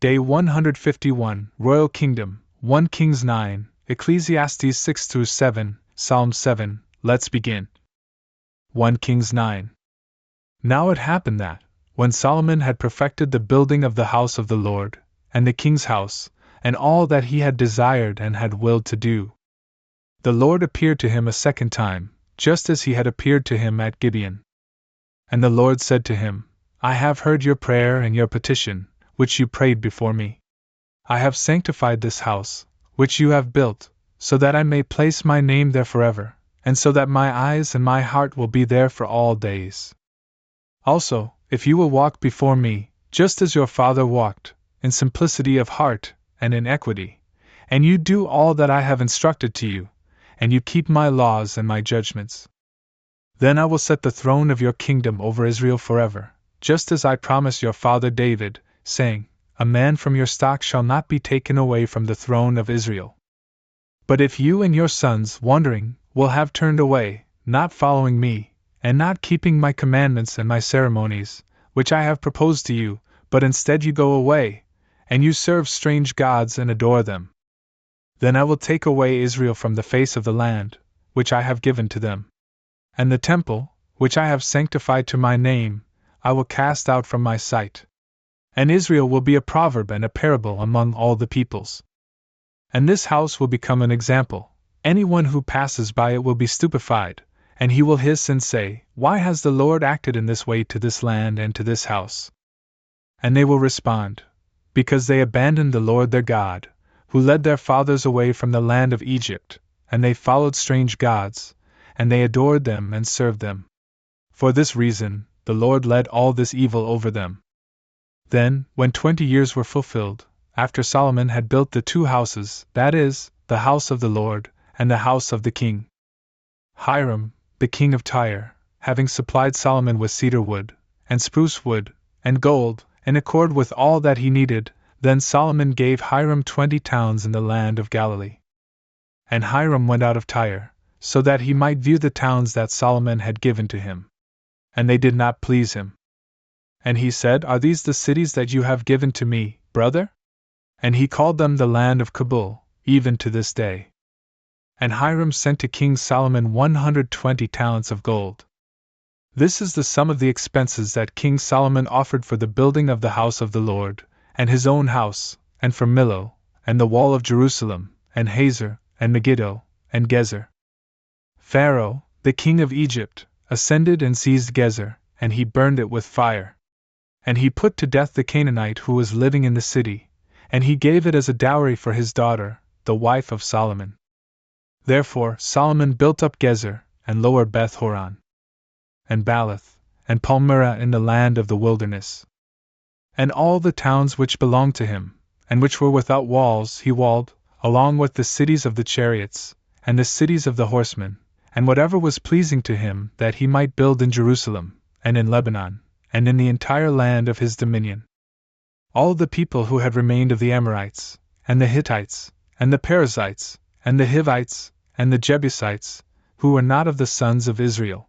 Day 151, Royal Kingdom, 1 Kings 9, Ecclesiastes 6-7, Psalm 7, let's begin. 1 Kings 9. Now it happened that, when Solomon had perfected the building of the house of the Lord, and the king's house, and all that he had desired and had willed to do, the Lord appeared to him a second time, just as he had appeared to him at Gibeon. And the Lord said to him, I have heard your prayer and your petition, which you prayed before me. I have sanctified this house, which you have built, so that I may place my name there forever, and so that my eyes and my heart will be there for all days. Also, if you will walk before me, just as your father walked, in simplicity of heart and in equity, and you do all that I have instructed to you, and you keep my laws and my judgments, then I will set the throne of your kingdom over Israel forever, just as I promised your father David, saying, A man from your stock shall not be taken away from the throne of Israel. But if you and your sons, wandering, will have turned away, not following me, and not keeping my commandments and my ceremonies, which I have proposed to you, but instead you go away, and you serve strange gods and adore them, then I will take away Israel from the face of the land, which I have given to them. And the temple, which I have sanctified to my name, I will cast out from my sight. And Israel will be a proverb and a parable among all the peoples. And this house will become an example. Anyone who passes by it will be stupefied, and he will hiss and say, Why has the Lord acted in this way to this land and to this house? And they will respond, Because they abandoned the Lord their God, who led their fathers away from the land of Egypt, and they followed strange gods, and they adored them and served them. For this reason, the Lord led all this evil over them. Then, when 20 years were fulfilled, after Solomon had built the two houses, that is, the house of the Lord, and the house of the king, Hiram, the king of Tyre, having supplied Solomon with cedar wood, and spruce wood, and gold, in accord with all that he needed, then Solomon gave Hiram 20 towns in the land of Galilee. And Hiram went out of Tyre, so that he might view the towns that Solomon had given to him. And they did not please him. And he said, Are these the cities that you have given to me, brother? And he called them the land of Kabul, even to this day. And Hiram sent to King Solomon 120 talents of gold. This is the sum of the expenses that King Solomon offered for the building of the house of the Lord, and his own house, and for Millo, and the wall of Jerusalem, and Hazor, and Megiddo, and Gezer. Pharaoh, the king of Egypt, ascended and seized Gezer, and he burned it with fire. And he put to death the Canaanite who was living in the city, and he gave it as a dowry for his daughter, the wife of Solomon. Therefore Solomon built up Gezer, and lower Beth Horon, and Baalath, and Palmyra in the land of the wilderness. And all the towns which belonged to him, and which were without walls, he walled, along with the cities of the chariots, and the cities of the horsemen, and whatever was pleasing to him that he might build in Jerusalem, and in Lebanon, and in the entire land of his dominion. All the people who had remained of the Amorites, and the Hittites, and the Perizzites, and the Hivites, and the Jebusites, who were not of the sons of Israel.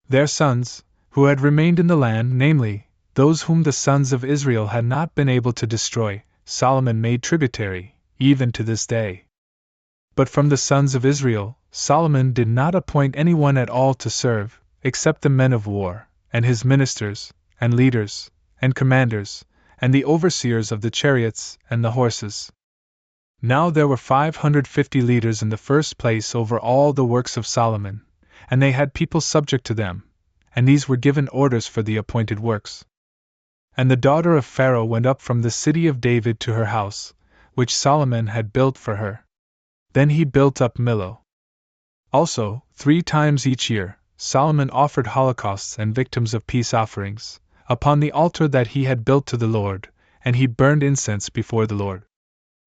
Their sons, who had remained in the land, namely, those whom the sons of Israel had not been able to destroy, Solomon made tributary, even to this day. But from the sons of Israel, Solomon did not appoint anyone at all to serve, except the men of war, and his ministers, and leaders, and commanders, and the overseers of the chariots and the horses. Now there were 550 leaders in the first place over all the works of Solomon, and they had people subject to them, and these were given orders for the appointed works. And the daughter of Pharaoh went up from the city of David to her house, which Solomon had built for her. Then he built up Millo. Also, 3 times each year, Solomon offered holocausts and victims of peace offerings, upon the altar that he had built to the Lord, and he burned incense before the Lord.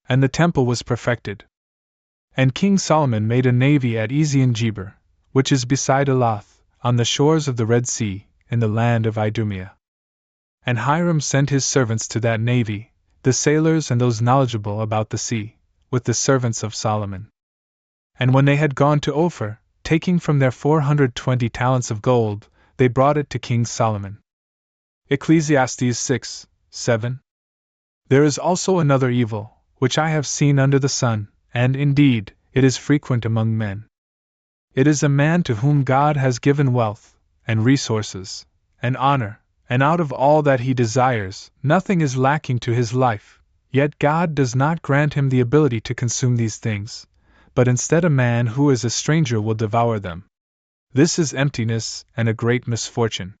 And the temple was perfected. And King Solomon made a navy at Ezion-Geber, which is beside Elath, on the shores of the Red Sea, in the land of Idumea. And Hiram sent his servants to that navy, the sailors and those knowledgeable about the sea, with the servants of Solomon. And when they had gone to Ophir, taking from their 420 talents of gold, they brought it to King Solomon. Ecclesiastes 6:7. There is also another evil, which I have seen under the sun, and indeed, it is frequent among men. It is a man to whom God has given wealth, and resources, and honor, and out of all that he desires, nothing is lacking to his life, yet God does not grant him the ability to consume these things, but instead a man who is a stranger will devour them. This is emptiness and a great misfortune.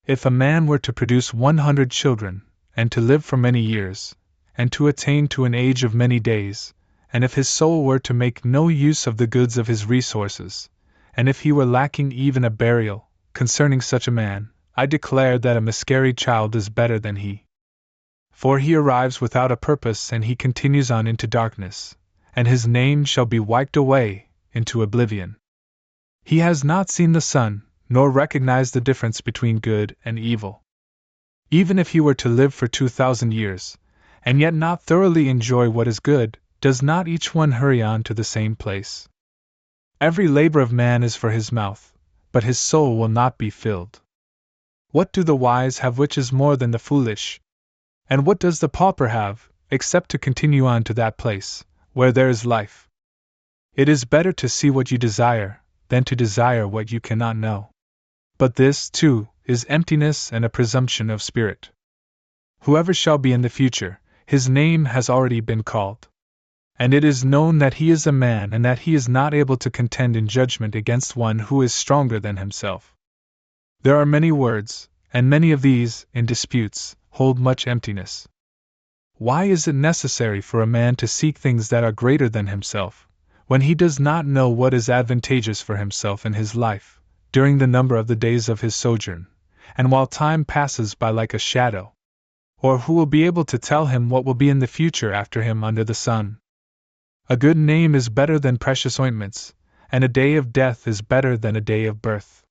If a man were to produce 100 children, and to live for many years, and to attain to an age of many days, and if his soul were to make no use of the goods of his resources, and if he were lacking even a burial, concerning such a man, I declare that a miscarried child is better than he. For he arrives without a purpose and he continues on into darkness, and his name shall be wiped away into oblivion. He has not seen the sun, nor recognized the difference between good and evil. Even if he were to live for 2,000 years, and yet not thoroughly enjoy what is good, does not each one hurry on to the same place? Every labor of man is for his mouth, but his soul will not be filled. What do the wise have which is more than the foolish? And what does the pauper have, except to continue on to that place, where there is life? It is better to see what you desire, than to desire what you cannot know. But this, too, is emptiness and a presumption of spirit. Whoever shall be in the future, his name has already been called. And it is known that he is a man and that he is not able to contend in judgment against one who is stronger than himself. There are many words, and many of these, in disputes, hold much emptiness. Why is it necessary for a man to seek things that are greater than himself, when he does not know what is advantageous for himself in his life, during the number of the days of his sojourn, and while time passes by like a shadow? Or who will be able to tell him what will be in the future after him under the sun? A good name is better than precious ointments, and a day of death is better than a day of birth.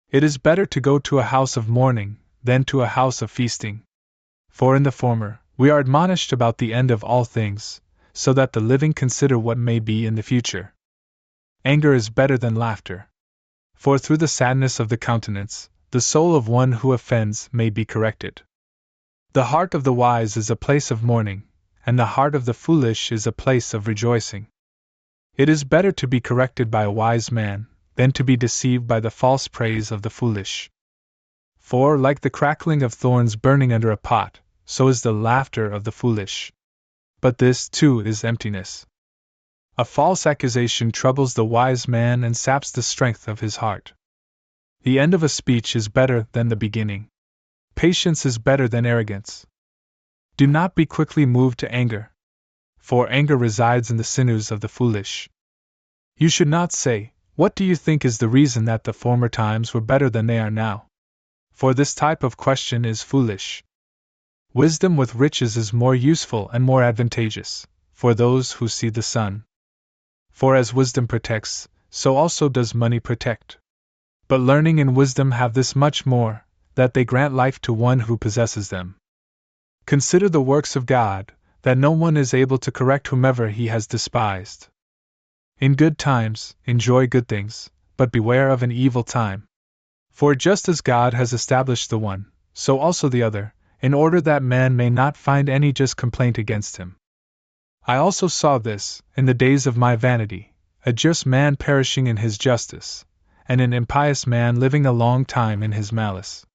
It is better to go to a house of mourning than to a house of feasting. For in the former, we are admonished about the end of all things, so that the living consider what may be in the future. Anger is better than laughter. For through the sadness of the countenance, the soul of one who offends may be corrected. The heart of the wise is a place of mourning, and the heart of the foolish is a place of rejoicing. It is better to be corrected by a wise man, than to be deceived by the false praise of the foolish. For, like the crackling of thorns burning under a pot, so is the laughter of the foolish. But this, too, is emptiness. A false accusation troubles the wise man and saps the strength of his heart. The end of a speech is better than the beginning. Patience is better than arrogance. Do not be quickly moved to anger, for anger resides in the sinews of the foolish. You should not say, "What do you think is the reason that the former times were better than they are now?" For this type of question is foolish. Wisdom with riches is more useful and more advantageous, for those who see the sun. For as wisdom protects, so also does money protect. But learning and wisdom have this much more, that they grant life to one who possesses them. Consider the works of God, that no one is able to correct whomever he has despised. In good times, enjoy good things, but beware of an evil time. For just as God has established the one, so also the other, in order that man may not find any just complaint against him. I also saw this, in the days of my vanity, a just man perishing in his justice, and an impious man living a long time in his malice.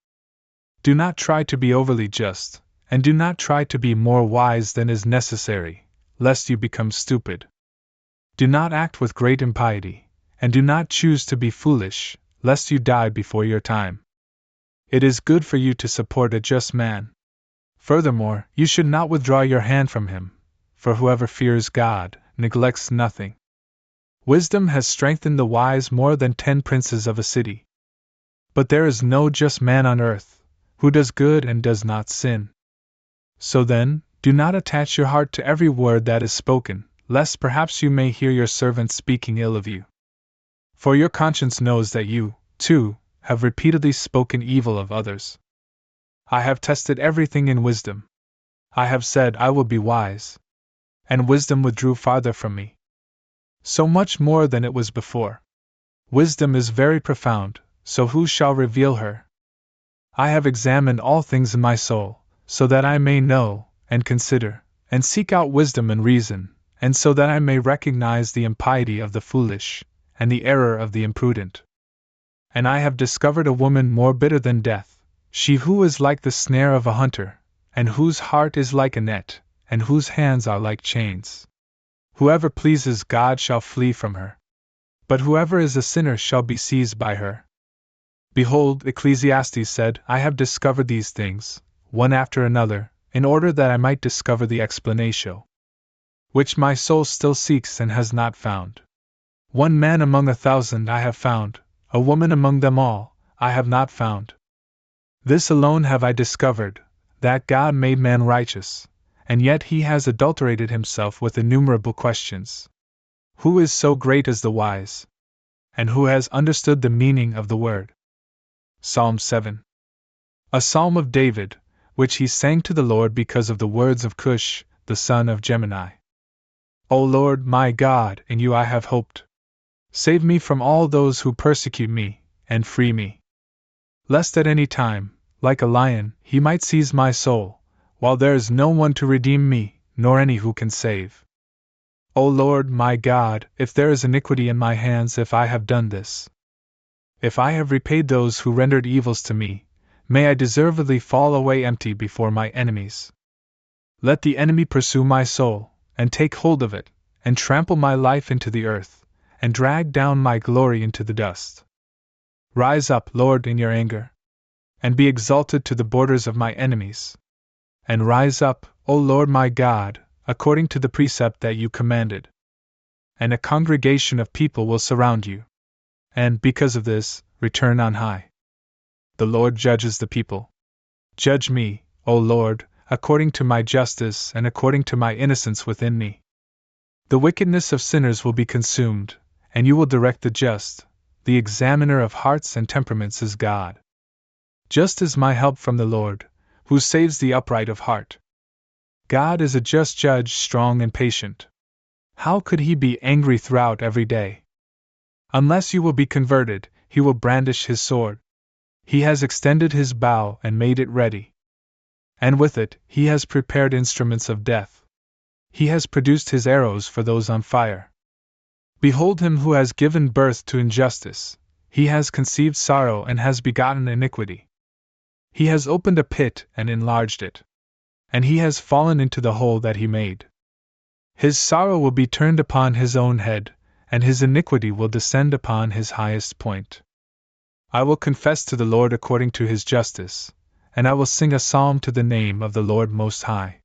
Do not try to be overly just, and do not try to be more wise than is necessary, lest you become stupid. Do not act with great impiety, and do not choose to be foolish, lest you die before your time. It is good for you to support a just man. Furthermore, you should not withdraw your hand from him, for whoever fears God neglects nothing. Wisdom has strengthened the wise more than 10 princes of a city. But there is no just man on earth, who does good and does not sin. So then, do not attach your heart to every word that is spoken, lest perhaps you may hear your servant speaking ill of you. For your conscience knows that you, too, have repeatedly spoken evil of others. I have tested everything in wisdom. I have said I will be wise. And wisdom withdrew farther from me. So much more than it was before. Wisdom is very profound, so who shall reveal her? I have examined all things in my soul, so that I may know, and consider, and seek out wisdom and reason, and so that I may recognize the impiety of the foolish, and the error of the imprudent. And I have discovered a woman more bitter than death, she who is like the snare of a hunter, and whose heart is like a net, and whose hands are like chains. Whoever pleases God shall flee from her. But whoever is a sinner shall be seized by her. Behold, Ecclesiastes said, I have discovered these things, one after another, in order that I might discover the explanation, which my soul still seeks and has not found. One man among 1,000 I have found, a woman among them all, I have not found. This alone have I discovered, that God made man righteous, and yet he has adulterated himself with innumerable questions. Who is so great as the wise? And who has understood the meaning of the word? Psalm 7. A psalm of David, which he sang to the Lord because of the words of Cush, the son of Gemini. O Lord, my God, in you I have hoped. Save me from all those who persecute me, and free me. Lest at any time, like a lion, he might seize my soul, while there is no one to redeem me, nor any who can save. O Lord, my God, if there is iniquity in my hands, if I have done this, if I have repaid those who rendered evils to me, may I deservedly fall away empty before my enemies. Let the enemy pursue my soul, and take hold of it, and trample my life into the earth, and drag down my glory into the dust. Rise up, Lord, in your anger, and be exalted to the borders of my enemies. And rise up, O Lord my God, according to the precept that you commanded. And a congregation of people will surround you. And, because of this, return on high. The Lord judges the people. Judge me, O Lord, according to my justice and according to my innocence within me. The wickedness of sinners will be consumed, and you will direct the just. The examiner of hearts and temperaments is God. Just is my help from the Lord, who saves the upright of heart. God is a just judge, strong and patient. How could he be angry throughout every day? Unless you will be converted, he will brandish his sword. He has extended his bow and made it ready. And with it, he has prepared instruments of death. He has produced his arrows for those on fire. Behold him who has given birth to injustice. He has conceived sorrow and has begotten iniquity. He has opened a pit and enlarged it. And he has fallen into the hole that he made. His sorrow will be turned upon his own head, and his iniquity will descend upon his highest point. I will confess to the Lord according to his justice, and I will sing a psalm to the name of the Lord Most High.